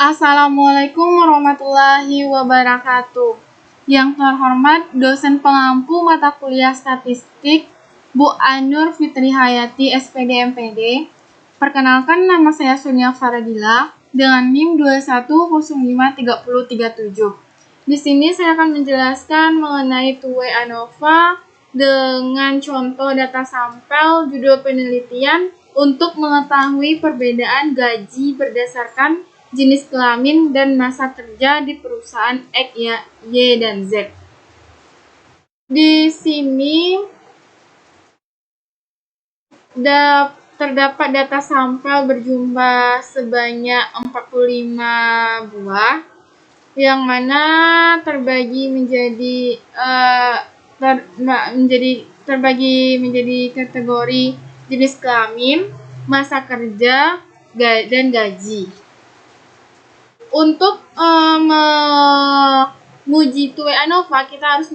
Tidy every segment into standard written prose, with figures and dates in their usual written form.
Assalamualaikum warahmatullahi wabarakatuh. Yang terhormat dosen pengampu mata kuliah statistik Bu Ainur Fitri Hayati SPD MPD. Perkenalkan, nama saya Sonia Faradila dengan NIM 21053037. Di sini saya akan menjelaskan mengenai two-way ANOVA dengan contoh data sampel, judul penelitian untuk mengetahui perbedaan gaji berdasarkan jenis kelamin dan masa kerja di perusahaan X, Y, dan Z. Di sini terdapat data sampel berjumlah sebanyak 45 buah, yang mana terbagi menjadi kategori jenis kelamin, masa kerja, dan gaji. Untuk menguji two-way ANOVA, kita harus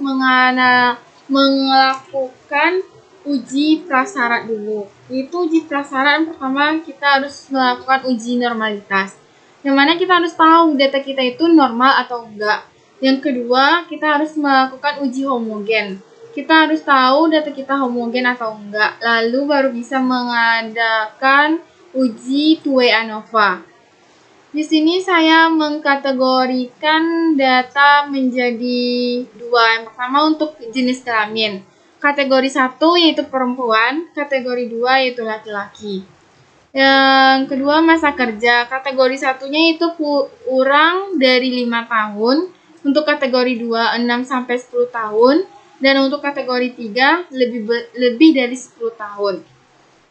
melakukan uji prasyarat dulu. Itu uji prasyarat yang pertama, kita harus melakukan uji normalitas, yang mana kita harus tahu data kita itu normal atau enggak. Yang kedua, kita harus melakukan uji homogen. Kita harus tahu data kita homogen atau enggak, lalu baru bisa mengadakan uji two-way ANOVA. Di sini saya mengkategorikan data menjadi dua. Yang pertama untuk jenis kelamin. Kategori 1 yaitu perempuan, kategori 2 yaitu laki-laki. Yang kedua masa kerja. Kategori 1-nya itu kurang dari 5 tahun. Untuk kategori 2 6-10 tahun. Dan untuk kategori 3 lebih dari 10 tahun.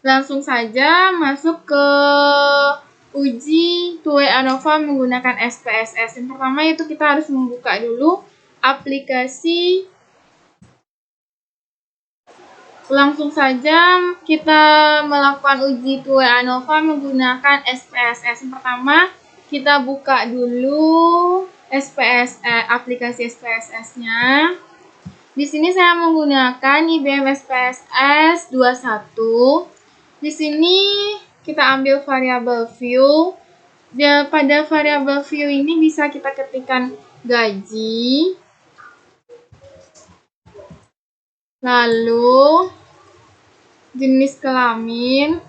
Langsung saja masuk ke uji two-way ANOVA menggunakan SPSS. Yang pertama itu kita harus membuka dulu aplikasi. Langsung saja kita melakukan uji two-way ANOVA menggunakan SPSS. Yang pertama kita buka dulu aplikasi SPSS-nya. Di sini saya menggunakan IBM SPSS 21. Di sini kita ambil variabel view. Pada variabel view ini bisa kita ketikkan gaji, lalu jenis kelamin,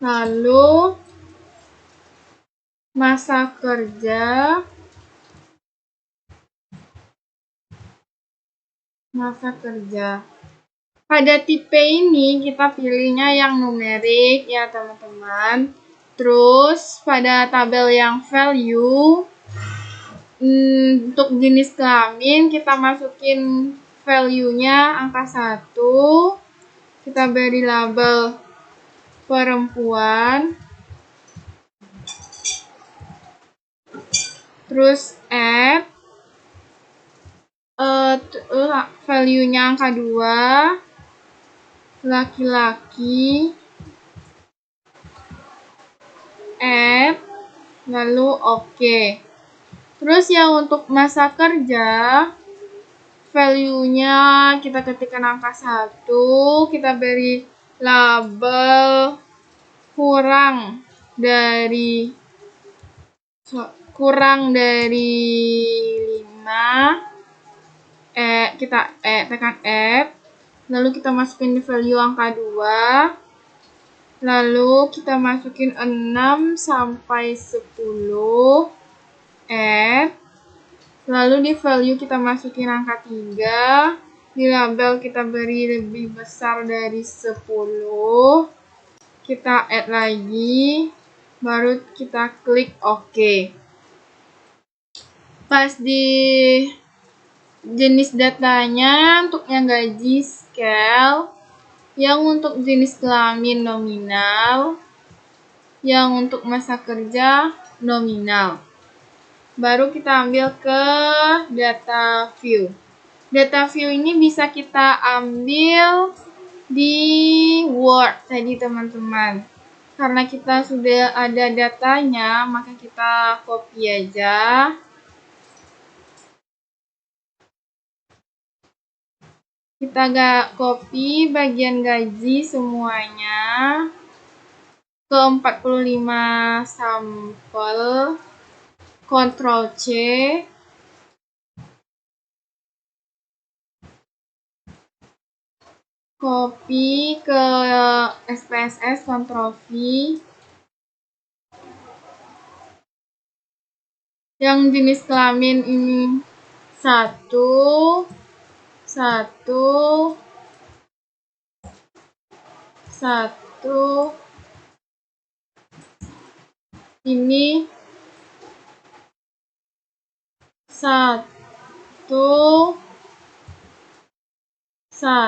lalu masa kerja, Pada tipe ini kita pilihnya yang numerik ya teman-teman. Terus pada tabel yang value, untuk jenis kelamin kita masukin value-nya angka 1. Kita beri label perempuan. Terus add value-nya angka 2, laki-laki, add, lalu oke. Terus yang untuk masa kerja, value-nya kita ketikkan angka 1, kita beri label kurang dari 5. Kita tekan add, lalu kita masukin di value angka 2, lalu kita masukin 6-10, add, lalu di value kita masukin angka 3, di label kita beri lebih besar dari 10, kita add lagi, baru kita klik OK. Pas di jenis datanya, untuk yang gaji scale, yang untuk jenis kelamin nominal, yang untuk masa kerja nominal. Baru kita ambil ke data view. Data view ini bisa kita ambil di Word tadi teman-teman. Karena kita sudah ada datanya, maka kita copy aja. Kita gak copy bagian gaji semuanya ke 45 sampel, Ctrl C, copy ke SPSS, Ctrl V, yang jenis kelamin ini 1, 1, 1, ini 1, 1,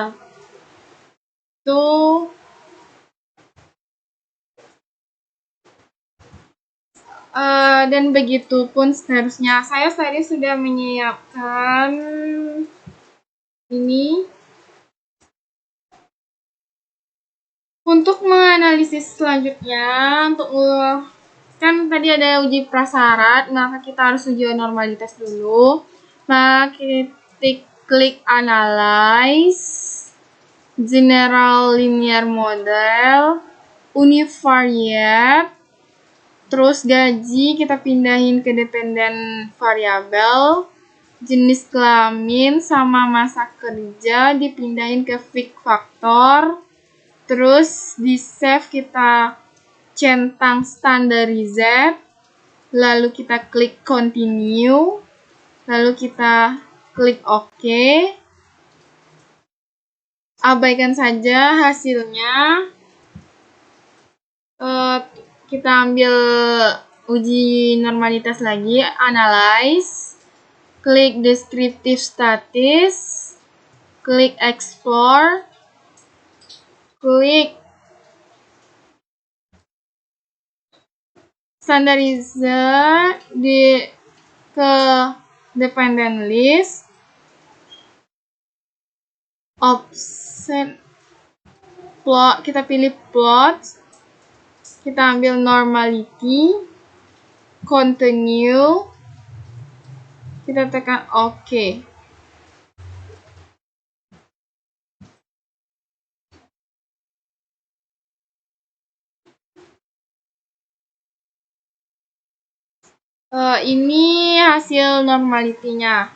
dan begitu pun seterusnya. Saya tadi sudah menyiapkan ini untuk menganalisis selanjutnya. Untuk kan tadi ada uji prasyarat, maka kita harus uji normalitas dulu. Maka kita klik analyze, general linear model, univariate, terus gaji kita pindahin ke dependent variable, jenis kelamin sama masa kerja dipindahin ke fixed factor, terus di save kita centang standardized, lalu kita klik continue, lalu kita klik OK. Abaikan saja hasilnya. Kita ambil uji normalitas lagi, analyze, klik descriptive status, klik explore, klik standardizer ke dependent list, offset plot, kita pilih plot, kita ambil normality, continue, kita tekan OK. Ini hasil normalitinya.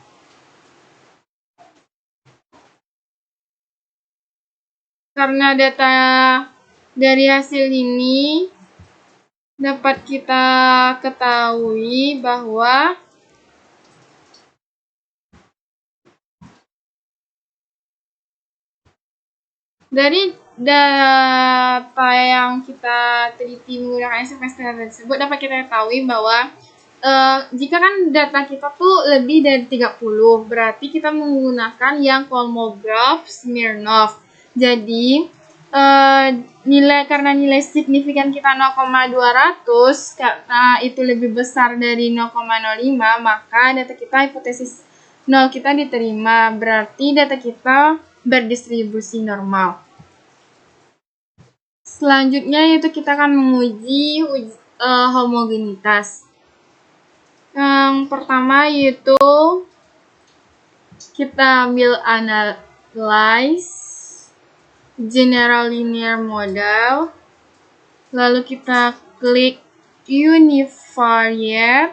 Karena data dari hasil ini dapat kita ketahui bahwa dari data yang kita teliti menggunakan SPSS tersebut dapat kita ketahui bahwa jika kan data kita tuh lebih dari 30, berarti kita menggunakan yang Kolmogorov Smirnov. Jadi karena nilai signifikan kita 0,200, karena itu lebih besar dari 0,05, maka data kita hipotesis 0 kita diterima, berarti data kita berdistribusi normal. Selanjutnya yaitu kita akan menguji homogenitas. Yang pertama yaitu kita ambil analyze general linear model, lalu kita klik univariate,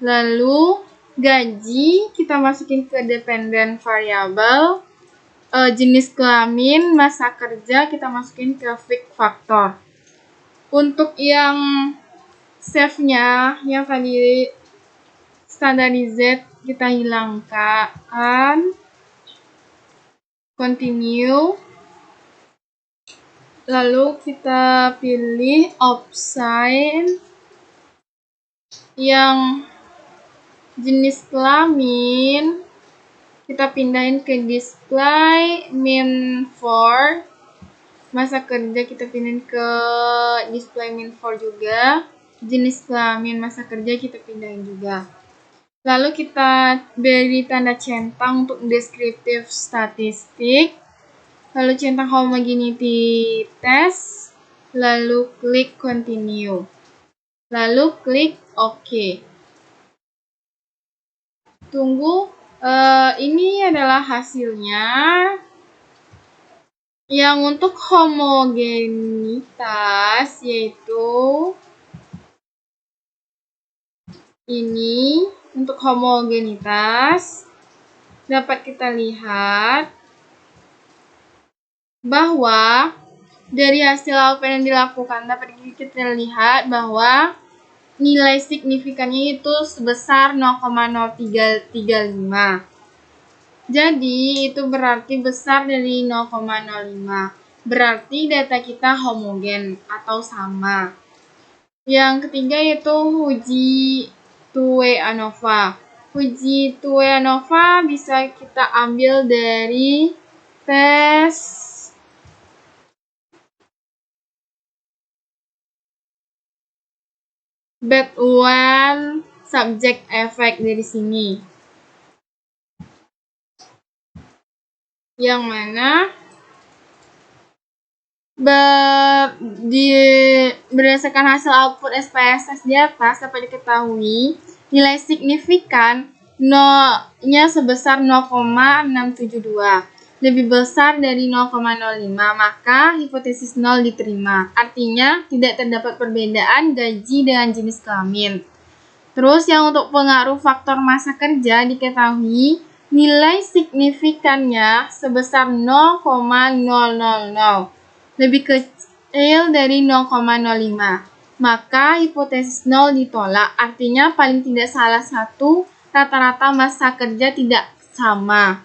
lalu gaji kita masukin ke dependent variable, jenis kelamin, masa kerja kita masukin ke fixed factor. Untuk yang save-nya yang tadi standardized kita hilangkan, continue, lalu kita pilih option yang jenis kelamin kita pindahin ke display min for, masa kerja kita pindahin ke display min for juga, jenis kelamin masa kerja kita pindahin juga. Lalu kita beri tanda centang untuk descriptive statistik, lalu centang homogeneity test, lalu klik continue, lalu klik OK. Tunggu Ini adalah hasilnya yang untuk homogenitas, yaitu ini. Untuk homogenitas dapat kita lihat bahwa dari hasil LPN yang dilakukan dapat kita lihat bahwa nilai signifikannya itu sebesar 0,0335. Jadi itu berarti besar dari 0,05. Berarti data kita homogen atau sama. Yang ketiga yaitu Huji Tue ANOVA. Huji Tue ANOVA bisa kita ambil dari tes Bethune subject effect dari sini. Yang mana berdasarkan hasil output SPSS di atas dapat diketahui nilai signifikan nya sebesar 0,672, lebih besar dari 0,05, maka hipotesis 0 diterima. Artinya tidak terdapat perbedaan gaji dengan jenis kelamin. Terus yang untuk pengaruh faktor masa kerja diketahui nilai signifikannya sebesar 0,000, lebih kecil dari 0,05. Maka hipotesis 0 ditolak, artinya paling tidak salah satu rata-rata masa kerja tidak sama.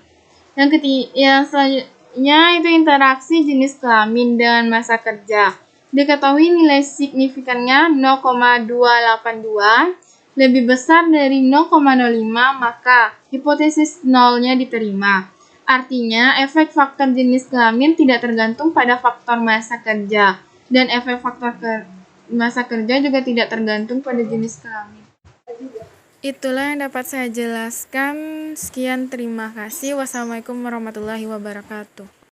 Yang selanjutnya itu interaksi jenis kelamin dengan masa kerja. Diketahui nilai signifikannya 0,282, lebih besar dari 0,05, maka hipotesis 0-nya diterima. Artinya, efek faktor jenis kelamin tidak tergantung pada faktor masa kerja, dan efek faktor masa kerja juga tidak tergantung pada jenis kelamin. Itulah yang dapat saya jelaskan. Sekian, terima kasih. Wassalamualaikum warahmatullahi wabarakatuh.